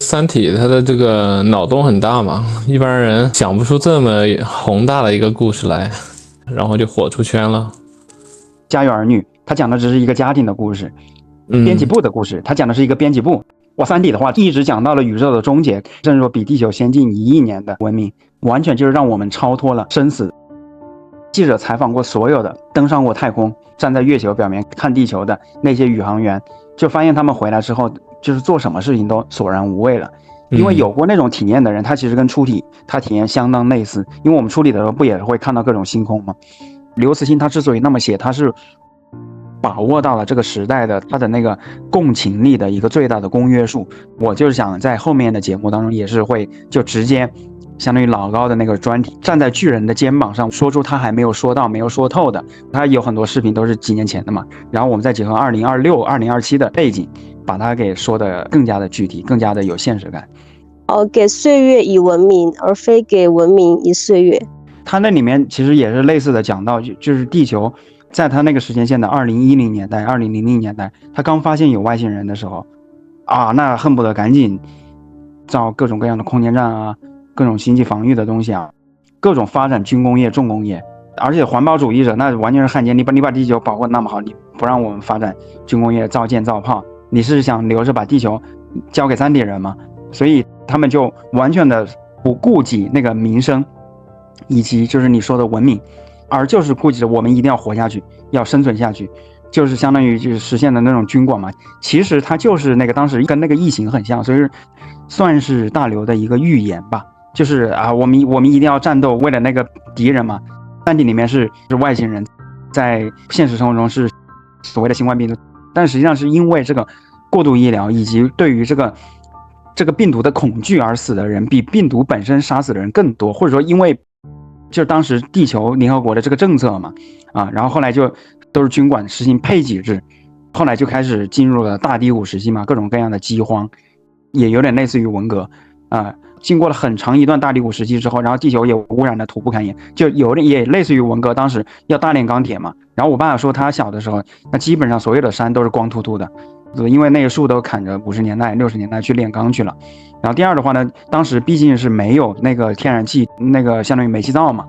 三体它的这个脑洞很大嘛，一般人想不出这么宏大的一个故事来，然后就火出圈了。家有儿女，他讲的只是一个家庭的故事，编辑部的故事，他讲的是一个编辑部。哇，三体的话一直讲到了宇宙的终结，甚至说比地球先进1亿年的文明，完全就是让我们超脱了生死。记者采访过所有的登上过太空、站在月球表面看地球的那些宇航员，就发现他们回来之后，就是做什么事情都索然无味了。因为有过那种体验的人，他其实跟出体他体验相当类似。因为我们出体的时候不也会看到各种星空吗？刘慈欣他之所以那么写，他是把握到了这个时代的他的那个共情力的一个最大的公约数。我就是想在后面的节目当中也是会就直接相当于老高的那个专题，站在巨人的肩膀上说出他还没有说到没有说透的。他有很多视频都是几年前的嘛，然后我们再结合2026、2027的背景，把它给说的更加的具体，更加的有现实感。给岁月以文明，而非给文明以岁月。他那里面其实也是类似的讲到，就是地球在他那个时间线的2010年代、2000年代，他刚发现有外星人的时候，那恨不得赶紧造各种各样的空间站啊，各种星际防御的东西啊，各种发展军工业、重工业。而且环保主义者那完全是汉奸，你把地球保护那么好，你不让我们发展军工业、造舰造炮，你是想留着把地球交给三体人吗？所以他们就完全的不顾及那个民生，以及就是你说的文明，而就是顾及着我们一定要活下去，要生存下去，就是相当于就是实现的那种军管嘛。其实它就是那个当时跟那个异形很像，所以算是大刘的一个预言吧。就是我们一定要战斗，为了那个敌人嘛。三体里面是外星人，在现实生活中是所谓的新冠病毒，但实际上是因为这个过度医疗以及对于这个病毒的恐惧而死的人比病毒本身杀死的人更多，或者说因为就是当时地球联合国的这个政策嘛，然后后来就都是军管实行配给制，后来就开始进入了大低谷时期嘛，各种各样的饥荒，也有点类似于文革经过了很长一段大低谷时期之后，然后地球也污染的土不堪言，就有点也类似于文革当时要大炼钢铁嘛。然后我爸爸说他小的时候，那基本上所有的山都是光秃秃的，因为那个树都砍着50年代、60年代去炼钢去了。然后第二的话呢，当时毕竟是没有那个天然气，那个相当于煤气灶嘛，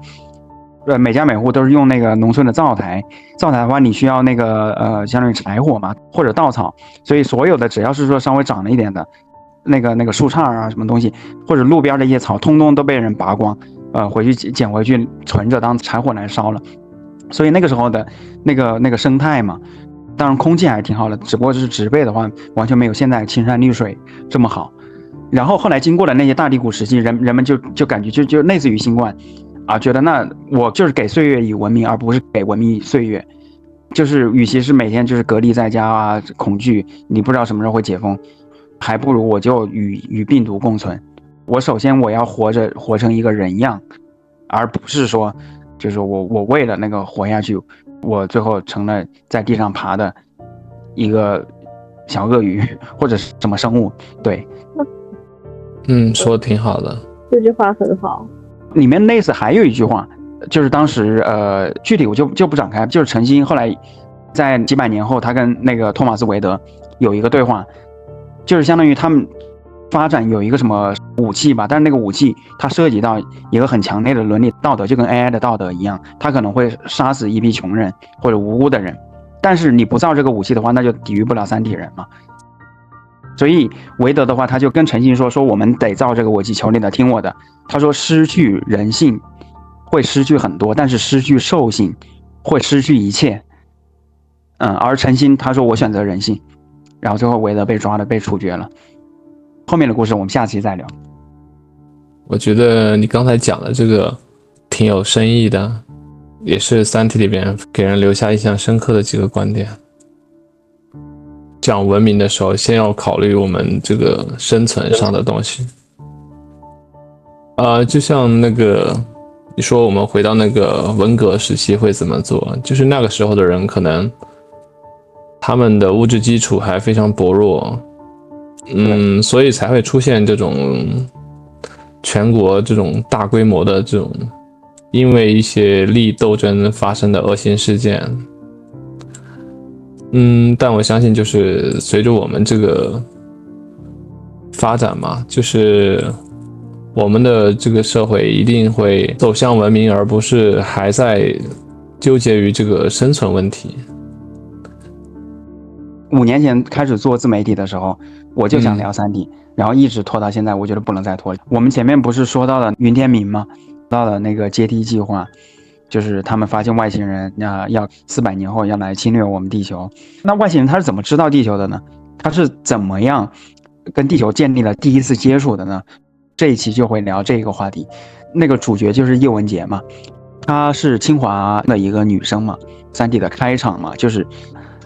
每家每户都是用那个农村的灶台。灶台的话，你需要那个相当于柴火嘛，或者稻草，所以所有的只要是说稍微长了一点的那个树杈啊，什么东西，或者路边的一些草，通通都被人拔光，回去捡回去存着当柴火来烧了。所以那个时候的那个生态嘛，当然空气还挺好的，只不过是植被的话，完全没有现在青山绿水这么好。然后后来经过了那些大低谷时期，人们就感觉就类似于新冠觉得那我就是给岁月以文明，而不是给文明以岁月。就是与其是每天就是隔离在家恐惧，你不知道什么时候会解封，还不如我就与病毒共存。我首先我要活成一个人样，而不是说就是我为了那个活下去，我最后成了在地上爬的一个小鳄鱼或者是什么生物。对，说的挺好的，这句话很好。里面类似还有一句话，就是当时具体我就不展开，就是陈星后来在几百年后，他跟那个托马斯韦德有一个对话，就是相当于他们发展有一个什么武器吧，但是那个武器它涉及到一个很强烈的伦理道德，就跟 AI 的道德一样，它可能会杀死一批穷人或者无辜的人，但是你不造这个武器的话，那就抵御不了三体人嘛。所以韦德的话，他就跟陈星说我们得造这个武器，求你的，听我的。他说失去人性会失去很多，但是失去兽性会失去一切。而陈星他说我选择人性，然后最后韦德被抓了，被处决了。后面的故事我们下期再聊。我觉得你刚才讲的这个挺有深意的，也是三体里边给人留下印象深刻的几个观点。讲文明的时候，先要考虑我们这个生存上的东西。就像那个你说我们回到那个文革时期会怎么做，就是那个时候的人可能他们的物质基础还非常薄弱，所以才会出现这种全国这种大规模的这种因为一些利益斗争发生的恶性事件。但我相信就是随着我们这个发展嘛，就是我们的这个社会一定会走向文明，而不是还在纠结于这个生存问题。5年前开始做自媒体的时候，我就想聊3D，然后一直拖到现在，我觉得不能再拖了。我们前面不是说到了云天明吗？到了那个阶梯计划，就是他们发现外星人要400年后要来侵略我们地球。那外星人他是怎么知道地球的呢？他是怎么样跟地球建立了第一次接触的呢？这一期就会聊这个话题。那个主角就是叶文洁嘛，她是清华的一个女生嘛。3D 的开场嘛，就是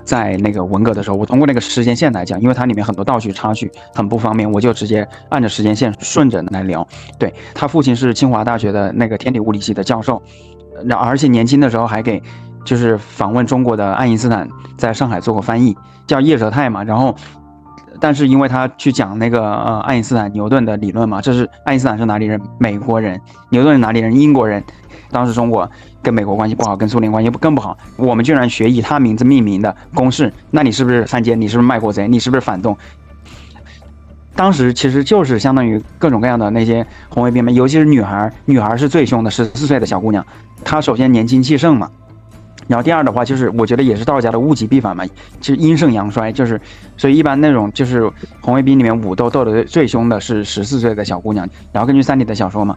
在那个文革的时候，我通过那个时间线来讲，因为它里面很多倒叙插叙很不方便，我就直接按着时间线顺着来聊。对，他父亲是清华大学的那个天体物理系的教授，而且年轻的时候还给就是访问中国的爱因斯坦在上海做过翻译，叫叶哲泰嘛。然后但是因为他去讲那个爱因斯坦牛顿的理论嘛，这是爱因斯坦是哪里人？美国人。牛顿是哪里人？英国人。当时中国跟美国关系不好，跟苏联关系更不好，我们居然学以他名字命名的公式，那你是不是汉奸？你是不是卖国贼？你是不是反动？当时其实就是相当于各种各样的那些红卫兵们，尤其是女孩是最凶的，14岁的小姑娘，她首先年轻气盛嘛，然后第二的话就是我觉得也是道家的物极必反嘛，就是阴盛阳衰，就是所以一般那种就是红卫兵里面武斗的最凶的是14岁的小姑娘，然后根据3D的小说嘛，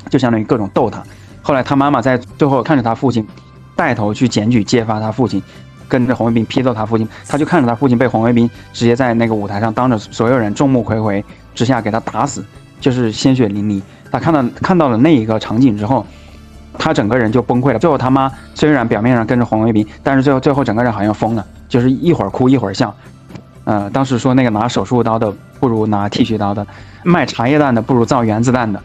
就相当于各种斗她。后来他妈妈在最后看着他父亲带头去检举揭发他父亲，跟着红卫兵批斗他父亲，他就看着他父亲被红卫兵直接在那个舞台上当着所有人众目睽睽之下给他打死，就是鲜血淋漓。他看到了那一个场景之后，他整个人就崩溃了。最后他妈虽然表面上跟着红卫兵，但是最后整个人好像疯了，就是一会儿哭一会儿笑。当时说那个拿手术刀的不如拿剃须刀的，卖茶叶蛋的不如造原子弹的。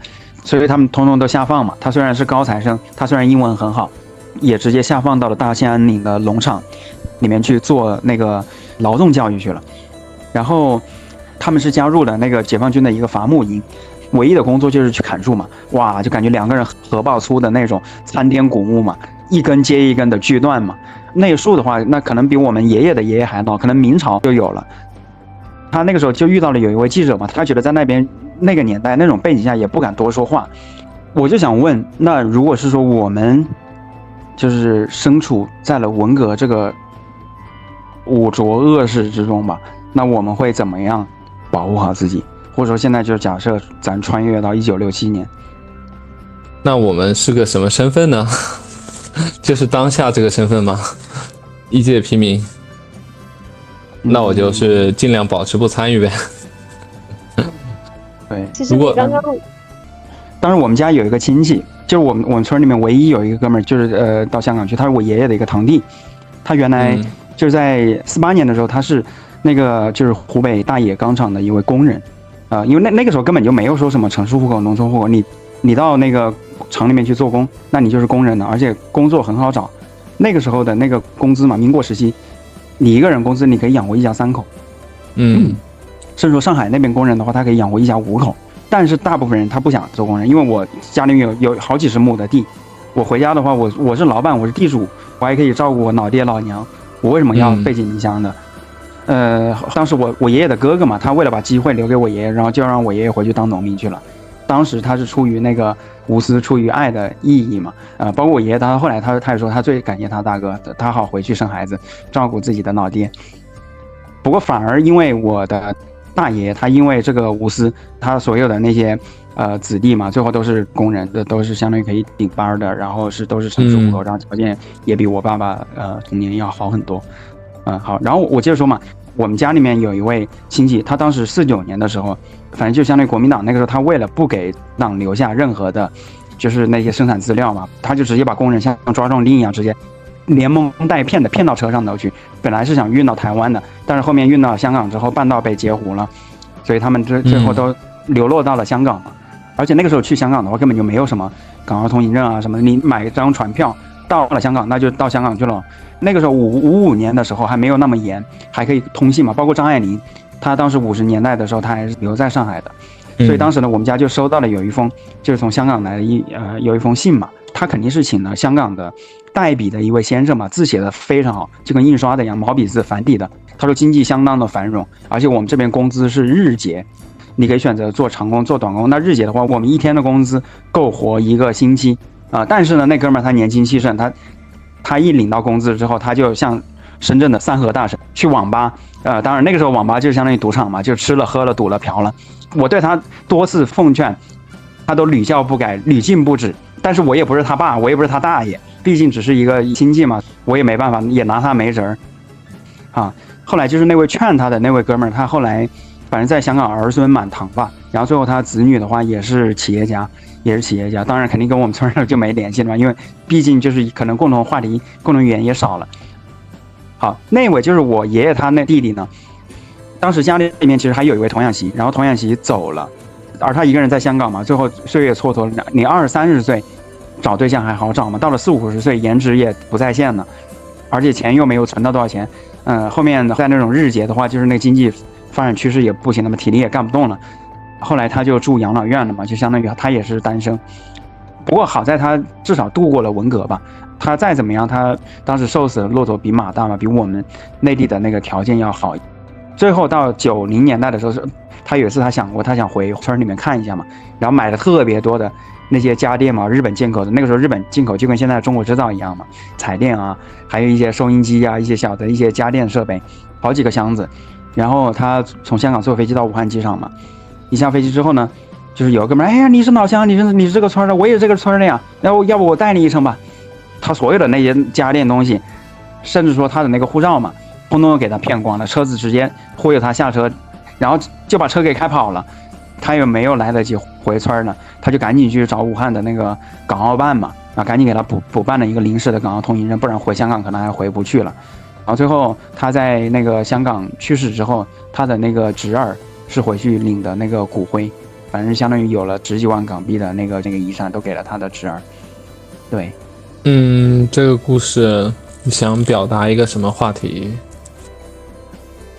所以他们通通都下放嘛。他虽然是高材生，他虽然英文很好，也直接下放到了大兴安岭的农场里面去做那个劳动教育去了。然后他们是加入了那个解放军的一个伐木营，唯一的工作就是去砍树嘛。哇，就感觉2个人合抱粗的那种参天古木嘛，一根接一根的锯断嘛。那个树的话，那可能比我们爷爷的爷爷还老，可能明朝就有了。他那个时候就遇到了有一位记者嘛，他觉得在那边那个年代那种背景下也不敢多说话。我就想问，那如果是说我们就是身处在了文革这个污浊恶世之中吧，那我们会怎么样保护好自己？或者说现在就假设咱穿越到1967年，那我们是个什么身份呢？就是当下这个身份吗？一介平民。那我就是尽量保持不参与呗。对，其实你刚刚，当时我们家有一个亲戚，就是我们村里面唯一有一个哥们儿，就是到香港去，他是我爷爷的一个堂弟。他原来就是在48年的时候，他是那个就是湖北大冶钢厂的一位工人，因为那个时候根本就没有说什么城市户口、农村户口，你到那个厂里面去做工，那你就是工人了，而且工作很好找。那个时候的那个工资嘛，民国时期。你一个人工资你可以养活一家3口，甚至说上海那边工人的话，他可以养活一家5口。但是大部分人他不想做工人，因为我家里面有好几十亩的地，我回家的话，我是老板，我是地主，我还可以照顾我老爹老娘，我为什么要背井离乡呢？当时我爷爷的哥哥嘛，他为了把机会留给我爷爷，然后就让我爷爷回去当农民去了。当时他是出于那个无私、出于爱的意义嘛，包括我爷爷，他后来他也说他最感谢他大哥，他好回去生孩子，照顾自己的老爹。不过反而因为我的大爷，他因为这个无私，他所有的那些子弟嘛，最后都是工人的，都是相当于可以顶班的，然后都是城市户口，然后条件也比我爸爸童年要好很多。好，然后我接着说嘛，我们家里面有一位亲戚，他当时49年的时候，反正就相当于国民党那个时候，他为了不给党留下任何的，就是那些生产资料嘛，他就直接把工人像抓壮丁一样，直接连蒙带骗的骗到车上头去。本来是想运到台湾的，但是后面运到香港之后，半道被截胡了，所以他们最后都流落到了香港嘛。而且那个时候去香港的话，根本就没有什么港澳通行证啊什么的，你买一张船票到了香港，那就到香港去了。那个时候55年的时候还没有那么严，还可以通信嘛。包括张爱玲，她当时50年代的时候，她还是留在上海的。所以当时呢，我们家就收到了有一封，就是从香港来的有一封信嘛。他肯定是请了香港的代笔的一位先生嘛，字写的非常好，就跟印刷的一样，毛笔字繁体的。他说经济相当的繁荣，而且我们这边工资是日结，你可以选择做长工做短工。那日结的话，我们一天的工资够活一个星期但是呢，那哥们儿他年轻气盛，他一领到工资之后，他就像深圳的三和大神去网吧，当然那个时候网吧就相当于赌场嘛，就吃了喝了赌了嫖了。我对他多次奉劝，他都屡教不改，屡禁不止。但是我也不是他爸，我也不是他大爷，毕竟只是一个亲戚嘛，我也没办法，也拿他没辙后来就是那位劝他的那位哥们儿，他后来反正在香港儿孙满堂吧，然后最后他子女的话也是企业家，当然肯定跟我们村儿就没联系了嘛，因为毕竟就是可能共同话题、共同语言也少了。好，那位就是我爷爷他那弟弟呢，当时家里面其实还有一位童养媳，然后童养媳走了，而他一个人在香港嘛，最后岁月蹉跎，你20、30岁找对象还好找嘛，到了40、50岁颜值也不在线了，而且钱又没有存到多少钱，后面在那种日结的话，就是那经济发展趋势也不行了嘛，体力也干不动了，后来他就住养老院了嘛，就相当于他也是单身。不过好在他至少度过了文革吧，他再怎么样，他当时瘦死的骆驼比马大嘛，比我们内地的那个条件要好。最后到90年代的时候，他有一次他想过，他想回村里面看一下嘛，然后买了特别多的那些家电嘛，日本进口的。那个时候日本进口就跟现在中国制造一样嘛，彩电啊，还有一些收音机啊，一些小的一些家电设备，好几个箱子。然后他从香港坐飞机到武汉机场嘛，一下飞机之后呢，就是有个哥们儿，哎呀，你是老乡，你是这个村的，我也是这个村的呀，要不我带你一程吧。他所有的那些家电东西，甚至说他的那个护照嘛，通通给他骗光了，车子直接忽悠他下车，然后就把车给开跑了。他也没有来得及回村呢，他就赶紧去找武汉的那个港澳办嘛，赶紧给他补办了一个临时的港澳通行证，不然回香港可能还回不去了。然后最后他在那个香港去世之后，他的那个侄儿是回去领的那个骨灰，反正相当于有了10几万港币的那个遗产都给了他的侄儿。对，这个故事你想表达一个什么话题？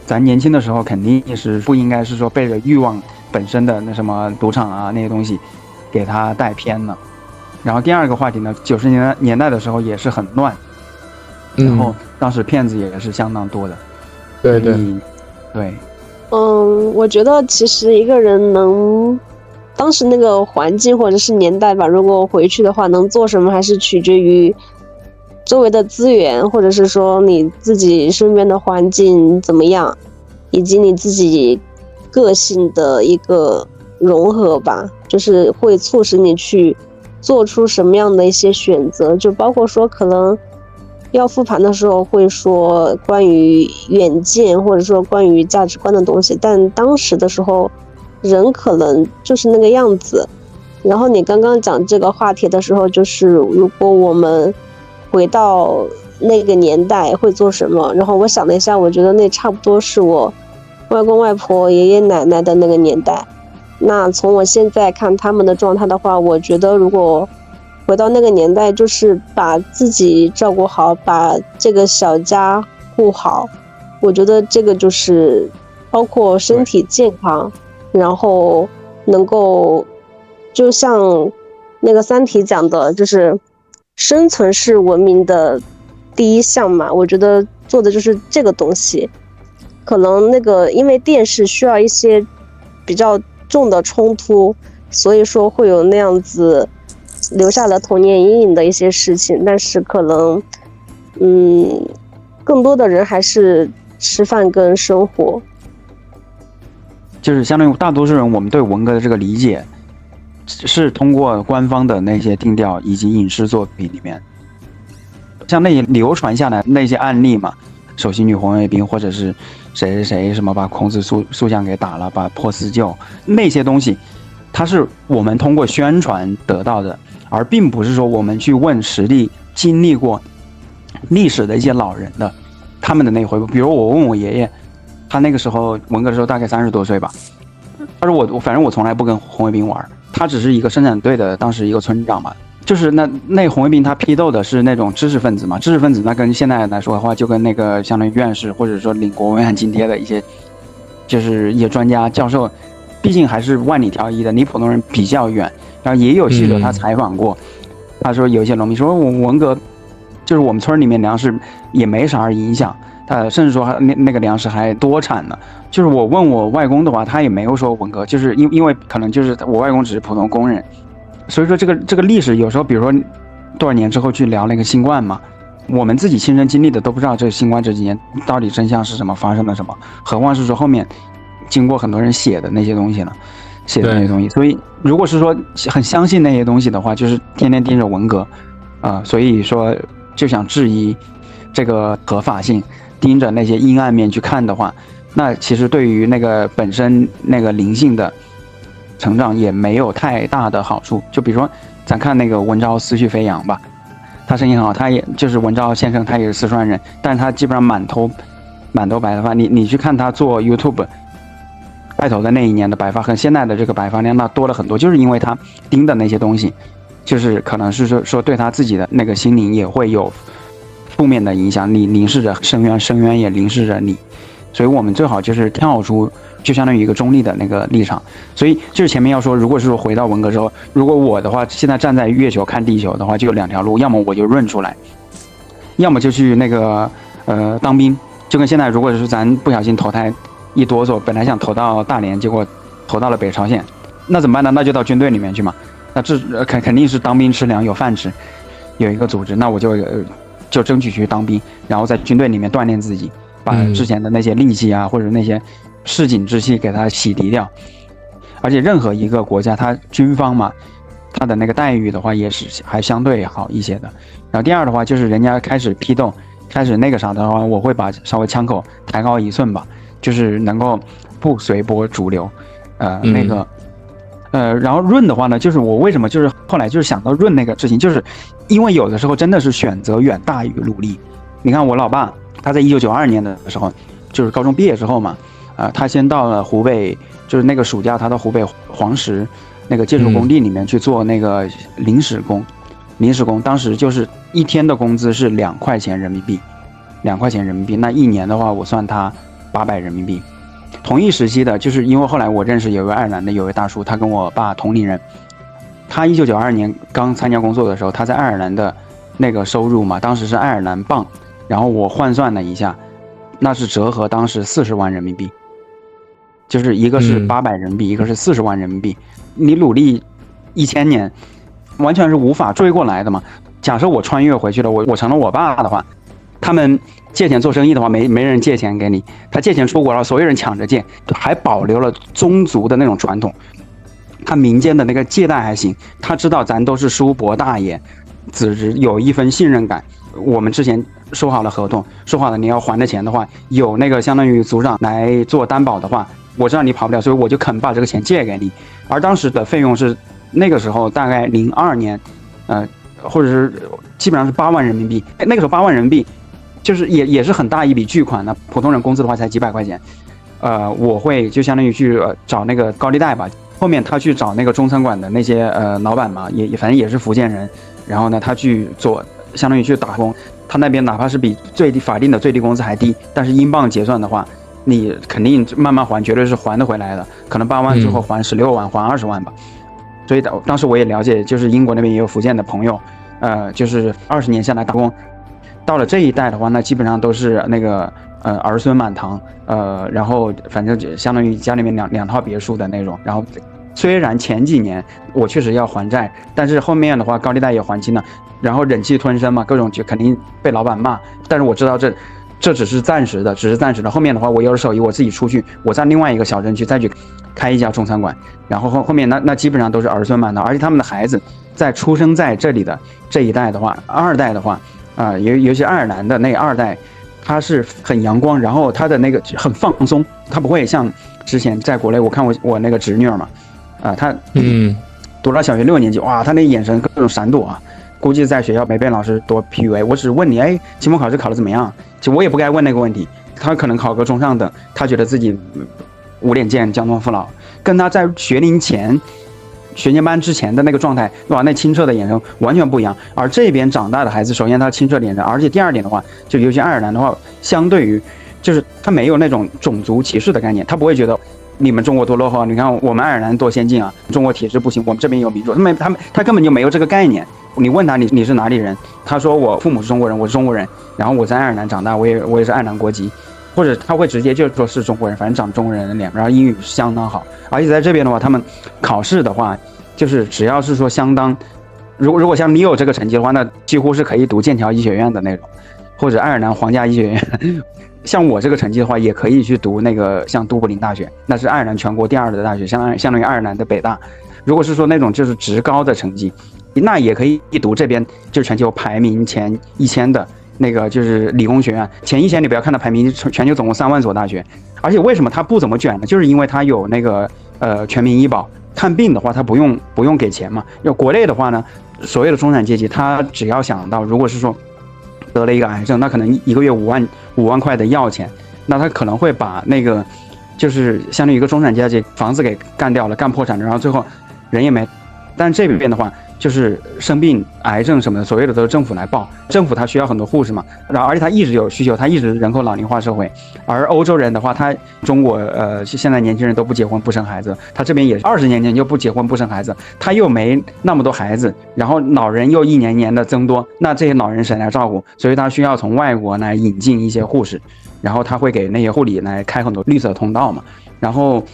咱年轻的时候肯定是不应该是说被着欲望本身的那什么赌场啊那些东西给他带偏了。然后第二个话题呢，90年代的时候也是很乱，然后当时骗子也是相当多的。对对对。我觉得其实一个人能当时那个环境或者是年代吧，如果回去的话能做什么还是取决于周围的资源，或者是说你自己身边的环境怎么样，以及你自己个性的一个融合吧，就是会促使你去做出什么样的一些选择，就包括说可能要复盘的时候会说关于远见或者说关于价值观的东西，但当时的时候人可能就是那个样子。然后你刚刚讲这个话题的时候，就是如果我们回到那个年代会做什么，然后我想了一下，我觉得那差不多是我外公外婆爷爷奶奶的那个年代。那从我现在看他们的状态的话，我觉得如果回到那个年代，就是把自己照顾好，把这个小家顾好，我觉得这个就是包括身体健康，然后能够就像那个三体讲的，就是生存是文明的第一项嘛，我觉得做的就是这个东西。可能那个因为电视需要一些比较重的冲突，所以说会有那样子留下了童年阴影的一些事情，但是可能更多的人还是吃饭跟生活，就是相当于大多数人我们对文革的这个理解是通过官方的那些定调以及影视作品里面，像那些流传下来那些案例嘛，首席女红卫兵或者是谁谁谁什么把孔子塑像给打了，把破四旧那些东西，它是我们通过宣传得到的，而并不是说我们去问实地经历过历史的一些老人的他们的那回。比如我问我爷爷，他那个时候文革的时候大概30多岁吧，他说反正我从来不跟红卫兵玩，他只是一个生产队的当时一个村长嘛，就是那红卫兵他批斗的是那种知识分子嘛，知识分子那跟现在来说的话，就跟那个相当于院士或者说领国文案津贴的一些，就是一些专家教授，毕竟还是万里挑一的，离普通人比较远。然后也有记者他采访过，他说有一些农民说我文革就是我们村里面粮食也没啥影响，甚至说那个粮食还多产呢。就是我问我外公的话，他也没有说文革，就是因为可能就是我外公只是普通工人，所以说这个历史有时候，比如说多少年之后去聊那个新冠嘛，我们自己亲身经历的都不知道这新冠这几年到底真相是什么，发生了什么，何况是说后面经过很多人写的那些东西呢？写的那些东西，所以如果是说很相信那些东西的话，就是天天盯着文革，所以说就想质疑这个合法性，盯着那些阴暗面去看的话，那其实对于那个本身那个灵性的成长也没有太大的好处。就比如说咱看那个文昭思绪飞扬吧，他声音很好，他也就是文昭先生，他也是四川人，但是他基本上满头白发，你去看他做 YouTube。开头的那一年的白发和现在的这个白发量那多了很多，就是因为他盯的那些东西，就是可能是说对他自己的那个心灵也会有负面的影响，你凝视着深渊，深渊也凝视着你，所以我们最好就是跳出，就相当于一个中立的那个立场。所以就是前面要说，如果是说回到文革之后，如果我的话现在站在月球看地球的话，就有两条路，要么我就润出来，要么就去那个当兵，就跟现在如果是咱不小心投胎。一哆嗦，本来想投到大连，结果投到了北朝鲜，那怎么办呢？那就到军队里面去嘛。那肯定是当兵吃粮，有饭吃，有一个组织，那我就争取去当兵，然后在军队里面锻炼自己，把之前的那些戾气啊，或者那些市井之气给它洗涤掉。而且任何一个国家，它军方嘛，它的那个待遇的话，也是还相对好一些的。然后第二的话，就是人家开始批斗，开始那个啥的话，我会把稍微枪口抬高1寸吧。就是能够不随波逐流，然后润的话呢，就是我为什么就是后来就是想到润那个事情，就是因为有的时候真的是选择远大于努力。你看我老爸，他在1992年的时候，就是高中毕业之后嘛，他先到了湖北，就是那个暑假他到湖北黄石那个建筑工地里面去做那个临时工，当时就是一天的工资是2块钱人民币，那一年的话我算他800人民币。同一时期的，就是因为后来我认识有一位爱尔兰的有一位大叔，他跟我爸同龄人，他1992年刚参加工作的时候，他在爱尔兰的那个收入嘛，当时是爱尔兰镑，然后我换算了一下，那是折合当时40万人民币，就是一个是800人民币，一个是40万人民币，你努力1000年，完全是无法追过来的嘛。假设我穿越回去了，我成了我爸的话，他们借钱做生意的话，没人借钱给你，他借钱出国了，所有人抢着借，还保留了宗族的那种传统。他民间的那个借贷还行，他知道咱都是叔伯大爷，子侄有一分信任感。我们之前说好了合同，说好了你要还的钱的话，有那个相当于族长来做担保的话，我知道你跑不了，所以我就肯把这个钱借给你。而当时的费用是那个时候大概02年，或者是基本上是8万人民币。那个时候8万人民币。就是也是很大一笔巨款呢，普通人工资的话才几百块钱，我会就相当于去找那个高利贷吧。后面他去找那个中餐馆的那些老板嘛，也反正也是福建人，然后呢他去做相当于去打工，他那边哪怕是比法定的最低工资还低，但是英镑结算的话，你肯定慢慢还，绝对是还得回来的，可能8万之后还16万，还20万吧。所以当时我也了解，就是英国那边也有福建的朋友，就是20年下来打工。到了这一代的话，那基本上都是那个儿孙满堂，然后反正就相当于家里面两套别墅的那种。然后虽然前几年我确实要还债，但是后面的话高利贷也还清了，然后忍气吞声嘛，各种就肯定被老板骂。但是我知道这只是暂时的，后面的话我有手艺，我自己出去，我在另外一个小镇去再去开一家中餐馆，然后后面那基本上都是儿孙满堂，而且他们的孩子在出生在这里的这一代的话，2代的话。尤其爱尔兰的那2代，他是很阳光，然后他的那个很放松，他不会像之前在国内，我看我那个侄女儿嘛，他读到小学6年级，哇，他那眼神各种闪躲啊，估计在学校没被老师多 PUA。我只是问你，期末考试考得怎么样？其实我也不该问那个问题，他可能考个中上等，他觉得自己无脸见江东父老，跟他在学龄前。学前班之前的那个状态，哇，那清澈的眼神完全不一样。而这边长大的孩子，首先他清澈的眼神，而且第二点的话，就尤其爱尔兰的话，相对于就是他没有那种种族歧视的概念，他不会觉得你们中国多落后，你看我们爱尔兰多先进啊，中国体制不行，我们这边有民主，他根本就没有这个概念。你问他你是哪里人，他说我父母是中国人，我是中国人，然后我在爱尔兰长大，我也是爱尔兰国籍，或者他会直接就说是中国人，反正长中国人的脸，然后英语相当好，而且在这边的话，他们考试的话，就是只要是说相当，如果像你有这个成绩的话，那几乎是可以读剑桥医学院的那种，或者爱尔兰皇家医学院。像我这个成绩的话，也可以去读那个像都柏林大学，那是爱尔兰全国第2的大学，相当于爱尔兰的北大。如果是说那种就是职高的成绩，那也可以读这边就是全球排名前1000的那个就是理工学院。前1000你不要看它排名，全球总共3万所大学。而且为什么它不怎么卷呢？就是因为它有那个全民医保，看病的话它不用给钱嘛。要国内的话呢，所有的中产阶级他只要想到，如果是说得了一个癌症，那可能一个月5万块的药钱，那他可能会把那个就是相当于一个中产阶级房子给干掉了，干破产了，然后最后人也没。但这边的话，就是生病、癌症什么的，所有的都是政府来报，政府它需要很多护士嘛，然后而且它一直有需求，它一直人口老龄化社会。而欧洲人的话，他中国现在年轻人都不结婚不生孩子，他这边也20年前就不结婚不生孩子，他又没那么多孩子，然后老人又一年年的增多，那这些老人谁来照顾？所以他需要从外国来引进一些护士，然后他会给那些护理来开很多绿色通道嘛。然后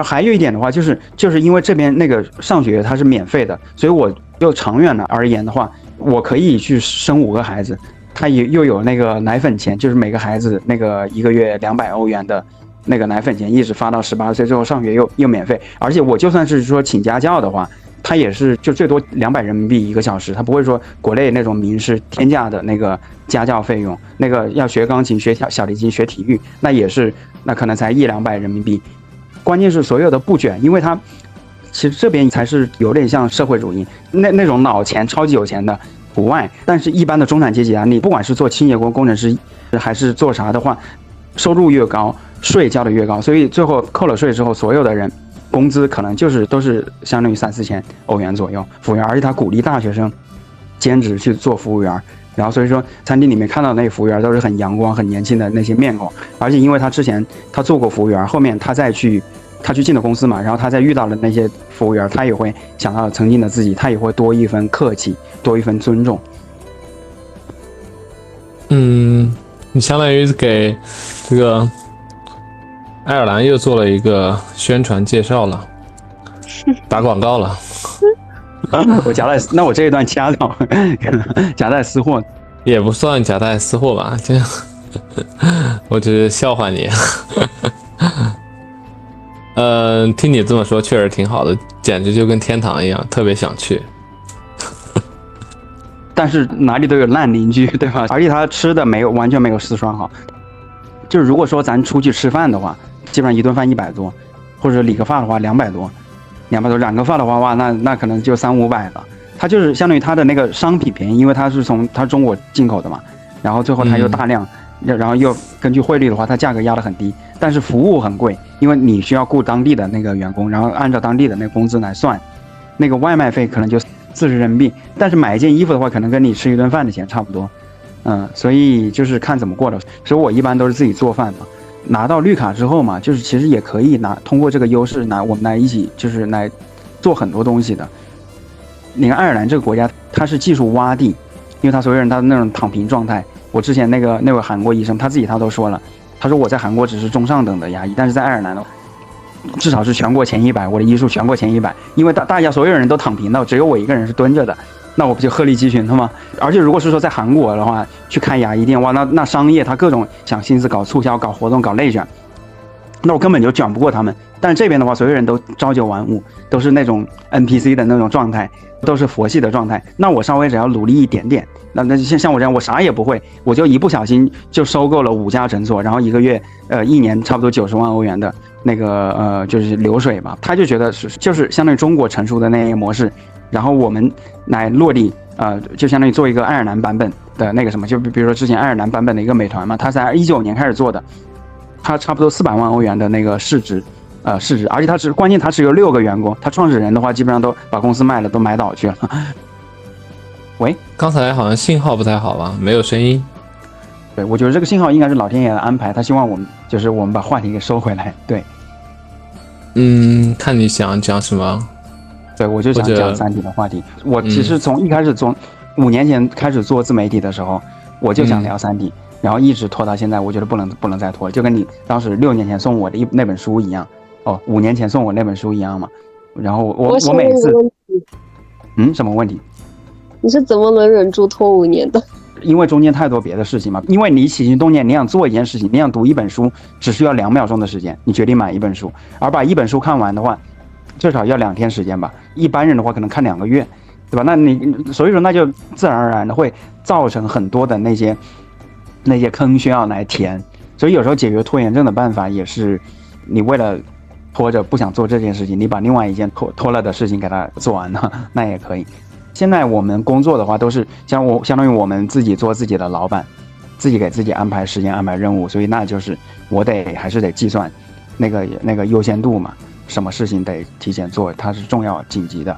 还有一点的话，就是因为这边那个上学它是免费的，所以我就长远的而言的话，我可以去生5个孩子，他又有那个奶粉钱，就是每个孩子那个1个月200欧元的那个奶粉钱，一直发到18岁，最后上学又免费。而且我就算是说请家教的话，他也是就最多200人民币1个小时，他不会说国内那种民事天价的那个家教费用，那个要学钢琴、学小提琴、学体育，那也是那可能才100-200人民币。关键是所有的不卷，因为他其实这边才是有点像社会主义那种脑钱超级有钱的不外，但是一般的中产阶级啊，你不管是做清洁工、工程师还是做啥的话，收入越高，税交的越高，所以最后扣了税之后，所有的人工资可能都是相当于3-4千欧元左右，服务员，而且他鼓励大学生兼职去做服务员，然后所以说餐厅里面看到的那些服务员都是很阳光、很年轻的那些面孔，而且因为他之前他做过服务员，后面他去进的公司嘛，然后他再遇到的那些服务员，他也会想到曾经的自己，他也会多一分客气，多一分尊重。你相当于给这个爱尔兰又做了一个宣传介绍了，打广告了。我夹带，那我这一段掐掉，夹带私货也不算夹带私货吧，这我只是笑话你。听你这么说确实挺好的，简直就跟天堂一样，特别想去。但是哪里都有烂邻居，对吧？而且他吃的完全没有四川好。就是如果说咱出去吃饭的话，基本上一顿饭100多，或者理个发的话200多，染个发的话，哇，那可能就300-500了。它就是相当于它的那个商品便宜，因为它是从它中国进口的嘛，然后最后它又大量，然后又根据汇率的话，它价格压得很低，但是服务很贵，因为你需要雇当地的那个员工，然后按照当地的那个工资来算，那个外卖费可能就40人民币，但是买一件衣服的话，可能跟你吃一顿饭的钱差不多。所以就是看怎么过的。所以我一般都是自己做饭嘛。拿到绿卡之后嘛，就是其实也可以通过这个优势我们来一起就是来做很多东西的。你看爱尔兰这个国家，它是技术洼地，因为他所有人他那种躺平状态。我之前那位韩国医生他都说了，他说我在韩国只是中上等的牙医，但是在爱尔兰至少是全国前100，我的医术全国前100，因为大家所有人都躺平的，只有我一个人是蹲着的。那我不就鹤立鸡群了吗？而且如果是说在韩国的话，去开牙医店，哇，那商业他各种想心思搞促销、搞活动、搞内卷，那我根本就卷不过他们。但是这边的话，所有人都朝九晚5，都是那种 NPC 的那种状态，都是佛系的状态。那我稍微只要努力一点点，那像我这样，我啥也不会，我就一不小心就收购了5家诊所，然后一个月1年差不多90万欧元的那个就是流水吧。他就觉得就是相当于中国成熟的那个模式。然后我们来落地，就相当于做一个爱尔兰版本的那个什么，就比如说之前爱尔兰版本的一个美团嘛，它在19年开始做的，它差不多400万欧元的那个市值，而且关键它只有6个员工，它创始人的话基本上都把公司卖了，都买倒去了。喂，刚才好像信号不太好吧，没有声音。对，我觉得这个信号应该是老天爷的安排，他希望我们把话题给收回来。对，看你想讲什么。对，我就想讲三体的话题。我其实从一开始从5年前开始做自媒体的时候，我就想聊三体，然后一直拖到现在，我觉得不能再拖了，就跟你当时6年前送我的那本书一样，哦，5年前送我那本书一样嘛。然后我每次，什么问题？你是怎么能忍住拖5年的？因为中间太多别的事情嘛。因为你起心动念，你想做一件事情，你想读一本书，只需要2秒钟的时间，你决定买一本书，而把一本书看完的话，至少要2天时间吧。一般人的话可能看2个月，对吧？那你所以说那就自然而然的会造成很多的那些坑需要来填。所以有时候解决拖延症的办法也是，你为了拖着不想做这件事情，你把另外一件拖了的事情给它做完了，那也可以。现在我们工作的话都是相当于我们自己做自己的老板，自己给自己安排时间安排任务，所以那就是我还是得计算那个优先度嘛，什么事情得提前做，它是重要紧急的，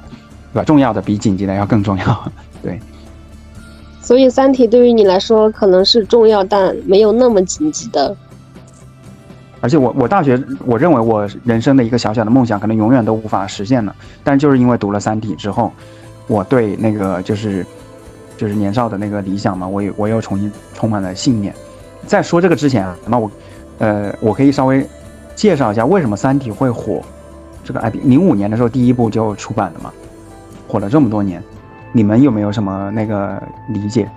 对吧？重要的比紧急的要更重要，对。所以三体对于你来说可能是重要但没有那么紧急的。而且我大学，我认为我人生的一个小小的梦想可能永远都无法实现了，但就是因为读了三体之后，我对那个就是年少的那个理想嘛，我又重新充满了信念。在说这个之前啊，那我可以稍微介绍一下为什么三体会火。这个 IP 05年的时候第一部就出版了嘛，火了这么多年，你们有没有什么那个理解？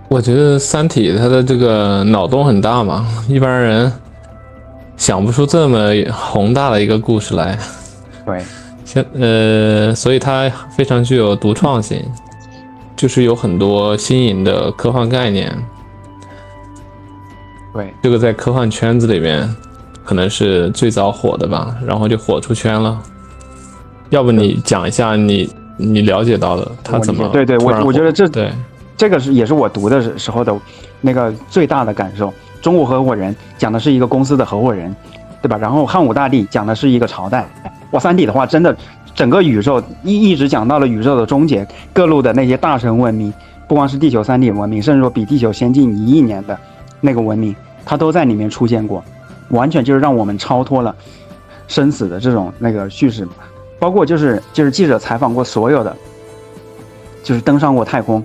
我觉得《三体》它的这个脑洞很大嘛，一般人想不出这么宏大的一个故事来。对，所以它非常具有独创性，就是有很多新颖的科幻概念。对，这个在科幻圈子里面可能是最早火的吧，然后就火出圈了。要不你讲一下你了解到的它怎么？对，我觉得这个也是我读的时候的那个最大的感受。中国合伙人讲的是一个公司的合伙人，对吧？然后汉武大帝讲的是一个朝代。哇，三体的话真的整个宇宙一直讲到了宇宙的终结，各路的那些大神文明，不光是地球三体文明，甚至说比地球先进1亿年的那个文明，它都在里面出现过，完全就是让我们超脱了生死的这种那个叙事。包括就是记者采访过所有的就是登上过太空，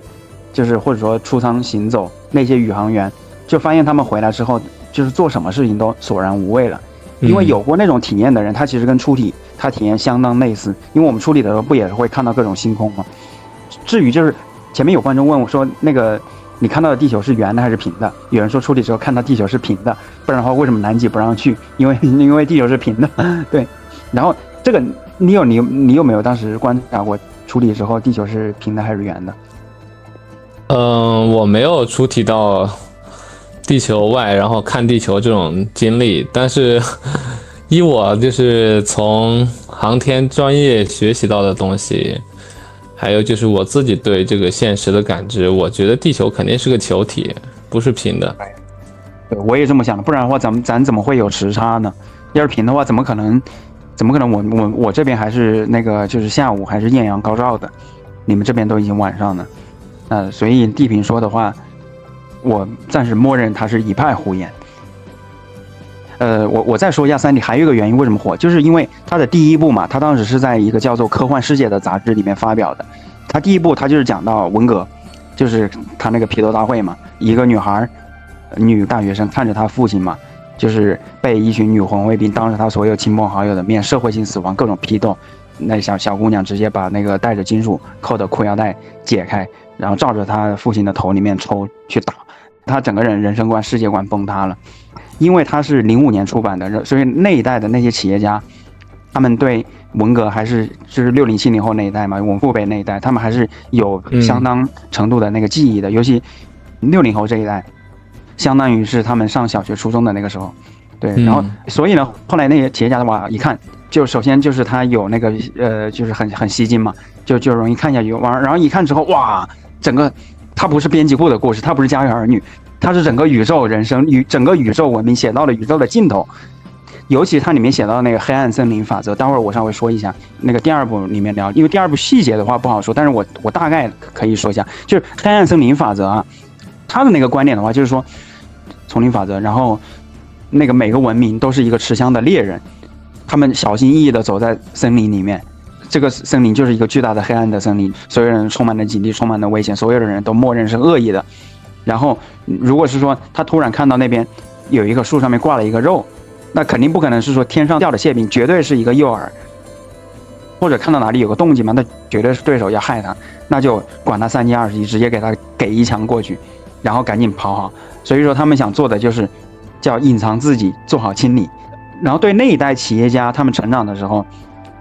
就是或者说出舱行走那些宇航员，就发现他们回来之后就是做什么事情都索然无味了。因为有过那种体验的人，他其实跟出体他体验相当类似。因为我们出体的时候不也会看到各种星空吗？至于就是前面有观众问我说，那个你看到的地球是圆的还是平的？有人说出体之后看到地球是平的，不然的话为什么南极不让去？因为地球是平的。对，然后这个你有没有当时观察过出体之后地球是平的还是圆的？我没有出体到地球外然后看地球这种经历，但是依我就是从航天专业学习到的东西，还有就是我自己对这个现实的感知，我觉得地球肯定是个球体，不是平的。对，我也这么想的，不然的话咱怎么会有时差呢？要是平的话怎么可能我这边还是那个就是下午还是艳阳高照的，你们这边都已经晚上了。所以地平说的话我暂时默认它是一派胡言。我再说一下三体还有一个原因为什么火，就是因为它的第一部嘛，它当时是在一个叫做《科幻世界》的杂志里面发表的。它第一部它就是讲到文革，就是他那个批斗大会嘛，一个女大学生看着她父亲嘛，就是被一群女红卫兵当着她所有亲朋好友的面社会性死亡，各种批斗。那小姑娘直接把那个带着金属扣的裤腰带解开，然后照着她父亲的头里面抽去打，她整个人生观世界观崩塌了。因为它是05年出版的，所以那一代的那些企业家，他们对文革还是就是60、70后那一代嘛，我们父辈那一代，他们还是有相当程度的那个记忆的。尤其60后这一代，相当于是他们上小学初中的那个时候。对，然后所以呢，后来那些企业家的话一看，就首先就是他有那个就是很吸睛嘛，就容易看下去。然后一看之后，哇，整个它不是编辑部的故事，它不是家有儿女，它是整个宇宙人生整个宇宙文明写到了宇宙的尽头。尤其它里面写到那个黑暗森林法则，待会儿我稍微说一下。那个第二部里面聊，因为第二部细节的话不好说，但是我大概可以说一下，就是黑暗森林法则啊，它的那个观点的话，就是说丛林法则，然后那个每个文明都是一个持枪的猎人，他们小心翼翼地走在森林里面，这个森林就是一个巨大的黑暗的森林，所有人充满了警惕，充满了危险，所有的人都默认是恶意的。然后如果是说他突然看到那边有一棵树上面挂了一个肉，那肯定不可能是说天上掉的馅饼，绝对是一个诱饵，或者看到哪里有个动静嘛，那绝对是对手要害他，那就管他3七21，直接给一枪过去，然后赶紧跑好。所以说他们想做的就是叫隐藏自己，做好清理。然后对那一代企业家，他们成长的时候，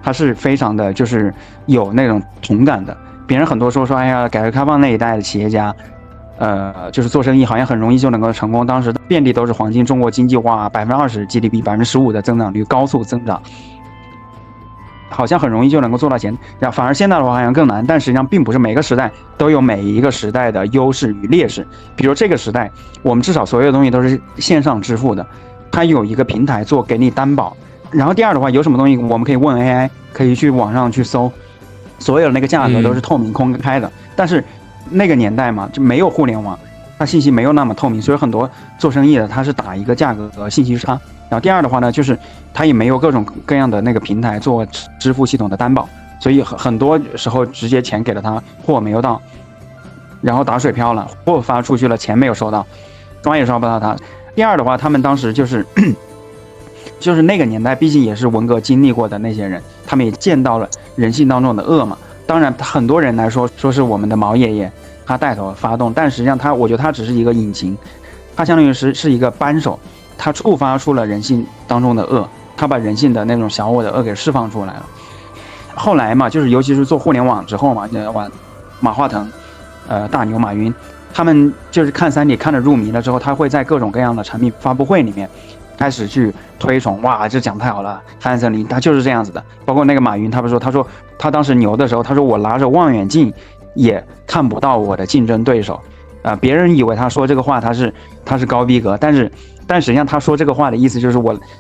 他是非常的就是有那种同感的。别人很多说，哎呀，改革开放那一代的企业家，就是做生意好像很容易就能够成功。当时遍地都是黄金，中国经济哇20%GDP 15%的增长率，高速增长，好像很容易就能够做到钱。反而现在的话好像更难，但实际上并不是，每个时代都有每一个时代的优势与劣势。比如这个时代，我们至少所有东西都是线上支付的，它有一个平台做给你担保。然后第二的话，有什么东西我们可以问 AI， 可以去网上去搜，所有的那个价格都是透明公开的。但是那个年代嘛，就没有互联网，它信息没有那么透明，所以很多做生意的他是打一个价格和信息差。然后第二的话呢，就是它也没有各种各样的那个平台做支付系统的担保，所以很多时候直接钱给了他，货没有到，然后打水漂了，货发出去了，钱没有收到，抓也抓不到他。第二的话，他们当时就是那个年代，毕竟也是文革经历过的那些人，他们也见到了人性当中的恶嘛。当然，很多人来说是我们的毛爷爷他带头发动，但实际上我觉得他只是一个引擎，他相当于是一个扳手，他触发出了人性当中的恶，他把人性的那种小我的恶给释放出来了。后来嘛，就是尤其是做互联网之后嘛，马化腾，大牛马云，他们就是看3体看得入迷了之后，他会在各种各样的产品发布会里面开始去推崇，哇，这讲太好了，黑暗森林它就是这样子的。包括那个马云，他说他当时牛的时候，他说我拿着望远镜也看不到我的竞争对手，别人以为他说这个话他是高逼格，但实际上他说这个话的意思就是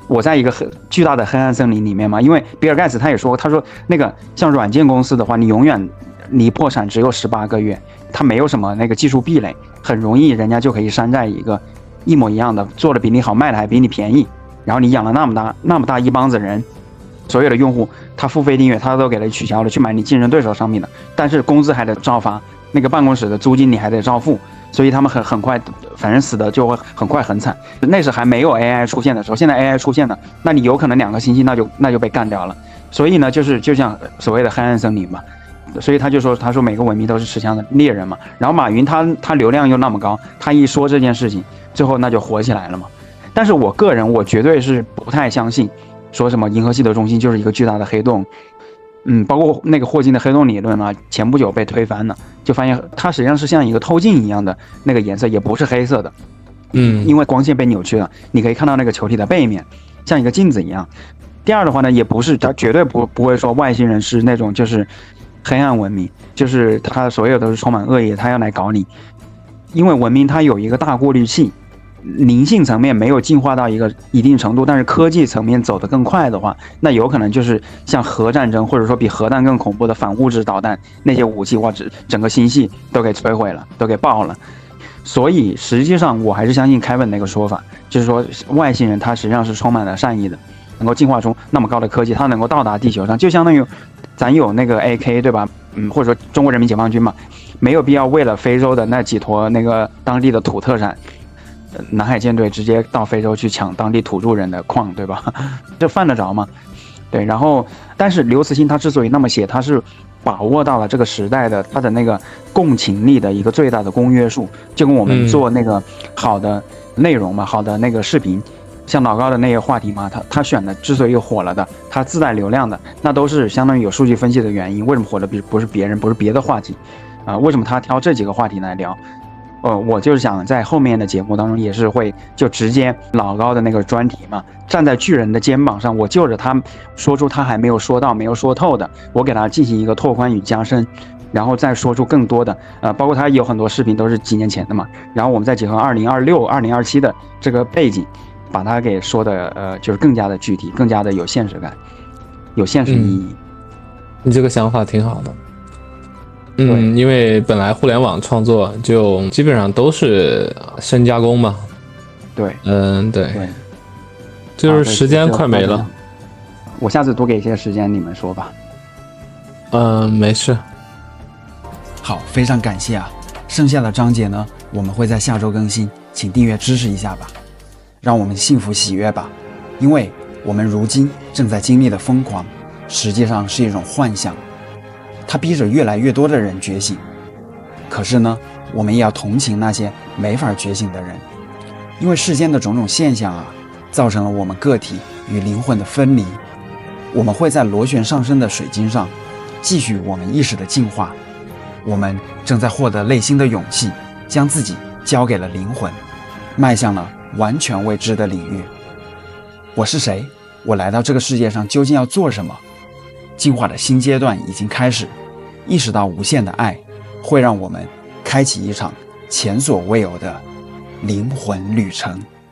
我在一个巨大的黑暗森林里面嘛。因为比尔盖茨他也说过，他说那个像软件公司的话，你永远离破产只有18个月，他没有什么那个技术壁垒，很容易人家就可以山寨一个一模一样的，做的比你好，卖的还比你便宜，然后你养了那么大一帮子人，所有的用户他付费订阅他都给他取消了，去买你竞争对手商品的，但是工资还得照发，那个办公室的租金你还得照付，所以他们很快，反正死的就会很快很惨。那时还没有 AI 出现的时候，现在 AI 出现了，那你有可能2个星期那就被干掉了。所以呢，就像所谓的黑暗森林嘛。所以他说每个文明都是持枪的猎人嘛。然后马云他流量又那么高，他一说这件事情，最后那就火起来了嘛。但是我个人绝对是不太相信说什么银河系的中心就是一个巨大的黑洞。包括那个霍金的黑洞理论啊，前不久被推翻了，就发现它实际上是像一个透镜一样的那个颜色，也不是黑色的。因为光线被扭曲了，你可以看到那个球体的背面像一个镜子一样。第二的话呢，也不是，它绝对不会说外星人是那种就是黑暗文明，就是他所有都是充满恶意，他要来搞你。因为文明它有一个大过滤器，灵性层面没有进化到一定程度，但是科技层面走得更快的话，那有可能就是像核战争，或者说比核弹更恐怖的反物质导弹那些武器，哇，整个星系都给摧毁了，都给爆了。所以实际上我还是相信凯文那个说法，就是说外星人他实际上是充满了善意的，能够进化出那么高的科技，它能够到达地球上，就相当于咱有那个 AK 对吧？或者说中国人民解放军嘛，没有必要为了非洲的那几坨那个当地的土特产，南海舰队直接到非洲去抢当地土著人的矿，对吧？这犯得着吗？对，然后但是刘慈欣他之所以那么写，他是把握到了这个时代的他的那个共情力的一个最大的公约数，就跟我们做那个好的内容嘛，好的那个视频，像老高的那些话题嘛，他选的之所以火了的，他自带流量的，那都是相当于有数据分析的原因。为什么火的不是别人，不是别的话题为什么他挑这几个话题来聊？我就是想在后面的节目当中也是会就直接老高的那个专题嘛，站在巨人的肩膀上，我就着他说出他还没有说到、没有说透的，我给他进行一个拓宽与加深，然后再说出更多的包括他有很多视频都是几年前的嘛，然后我们再结合2026、2027的这个背景，把它给说的就是更加的具体，更加的有现实感，有现实意义。你这个想法挺好的。因为本来互联网创作就基本上都是深加工嘛。对，对，就是时间快没了。我下次多给一些时间你们说吧。没事。好，非常感谢啊！剩下的章节呢，我们会在下周更新，请订阅支持一下吧，让我们幸福喜悦吧。因为我们如今正在经历的疯狂，实际上是一种幻象，它逼着越来越多的人觉醒。可是呢，我们也要同情那些没法觉醒的人，因为世间的种种现象啊，造成了我们个体与灵魂的分离。我们会在螺旋上升的水晶上继续我们意识的进化。我们正在获得内心的勇气，将自己交给了灵魂，迈向了完全未知的领域。我是谁？我来到这个世界上究竟要做什么？进化的新阶段已经开始，意识到无限的爱会让我们开启一场前所未有的灵魂旅程。